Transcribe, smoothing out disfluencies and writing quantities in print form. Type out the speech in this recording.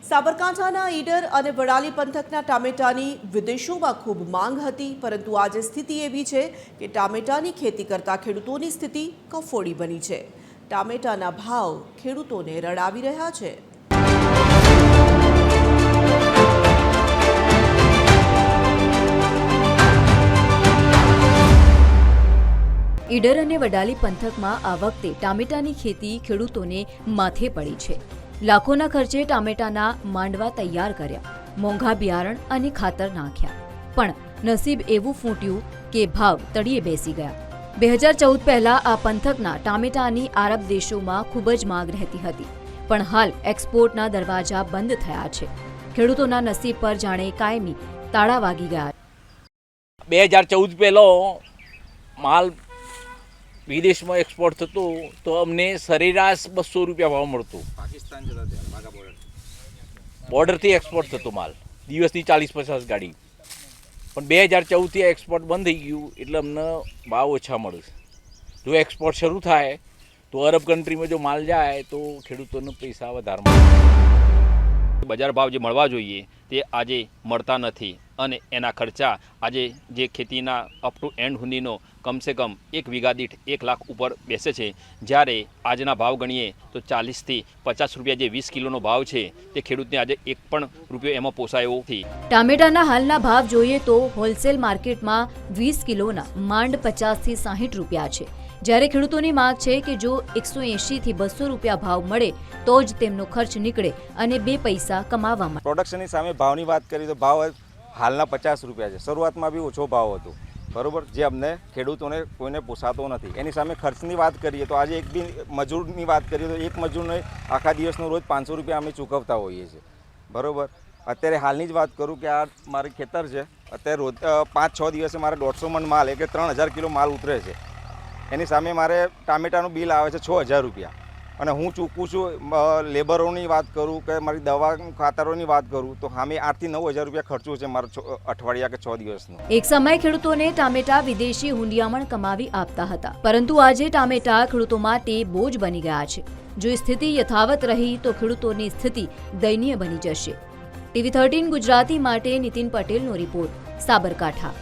સાબરકાંઠાના ઈડર અને વડાલી પંથકના ટામેટાની વિદેશોમાં ખૂબ માંગ હતી, પરંતુ આજે સ્થિતિ એવી છે કે ટામેટાની ખેતી કરતા ખેડૂતોની સ્થિતિ કફોડી બની છે। ટામેટાના ભાવ ખેડૂતોને રડાવી રહ્યા છે। ઈડર અને વડાલી પંથકમાં આ વખતે ટામેટાની ખેતી ખેડૂતોને માથે પડી છે। લાખોના ખર્ચે ટામેટાના માંડવા તૈયાર કર્યા, મોંઘા બિયારણ અને ખાતર નાખ્યા, પણ નસીબ એવું ફૂટ્યું કે ભાવ તળિયે બેસી ગયા। 2014 પહેલા આ પંથકના ટામેટાની આરબ દેશોમાં ખૂબ જ માંગ રહેતી હતી, પણ હાલ એક્સપોર્ટના દરવાજા બંધ થયા છે। ખેડૂતોના નસીબ પર જાણે કાયમી તાળા વાગી ગયા। 2014 પહેલો માલ વિદેશમાં એક્સપોર્ટ થતો તો અમને સરેરાશ 200 રૂપિયા ભાવ મળતો। પાકિસ્તાન જતા વાઘા બોર્ડરથી એક્સપોર્ટ થતો માલ, દિવસની 40-50 ગાડી, પણ 2014થી એક્સપોર્ટ બંધ થઈ ગયું એટલે અમને ભાવ ઓછા મળે। જો એક્સપોર્ટ શરૂ થાય તો અરબ કન્ટ્રીમાં જો માલ જાય તો ખેડૂતોને પૈસા વધારે મળે। બજાર ભાવ જે મળવા જોઈએ તે આજે મળતા નથી અને એના ખર્ચા આજે જે ખેતીના અપ ટુ એન્ડ સુધીનો કમસે કમ 1 વીઘા દીઠ 1 લાખ ઉપર બેસે છે, જ્યારે આજના ભાવ ગણીએ તો 40થી 50 રૂપિયા જે 20 કિલોનો ભાવ છે તે ખેડૂતને આજે 1 પણ રૂપિયો એમાં પોસાય એવું નથી। ટામેટાના હાલના ભાવ જોઈએ તો હોલસેલ માર્કેટમાં 20 કિલોના માંડ 50 થી 60 રૂપિયા છે, જ્યારે ખેડૂતોની માંગ છે કે જો 180 થી 200 રૂપિયા ભાવ મળે તો જ તેમનો ખર્ચ નીકળે અને 2 પૈસા કમાવા મળે। પ્રોડક્શનની સામે ભાવની વાત કરીએ તો ભાવ હાલના 50 રૂપિયા છે। શરૂઆતમાં બી ઓછો ભાવ હતો, બરોબર, જે અમને ખેડૂતોને કોઈને પોસાતો નથી। એની સામે ખર્ચની વાત કરીએ તો આજે એક બી મજૂરની વાત કરીએ તો એક મજૂરને આખા દિવસનો રોજ 500 રૂપિયા અમે ચૂકવતા હોઈએ છીએ, બરોબર। અત્યારે હાલની જ વાત કરું કે આ મારી ખેતર છે, અત્યારે રોજ 5-6 દિવસે મારે 150 મણ માલ એટલે 3000 કિલો માલ ઉતરે છે। એની સામે મારે ટામેટાનું બિલ આવે છે 6000 રૂપિયા, અને હું ચૂકવું છું લેબરોની વાત કરું કે મારી દવા ખાતરોની વાત કરું તો સામે 8 થી 9000 રૂપિયા ખર્ચો છે મારો અઠવાડિયા કે 6 દિવસનો। એક સમય ખેડૂતોને ટામેટા વિદેશી હુંડિયામણ કમાવી આપતા હતા, પરંતુ આજે ટામેટા ખેડૂતો માટે બોજ બની ગયા છે। જો સ્થિતિ યથાવત રહી તો ખેડૂતોની સ્થિતિ દયનીય બની જશે। TV13 ગુજરાતી માટે નીતિન પટેલનો રિપોર્ટ, સાબરકાંઠા।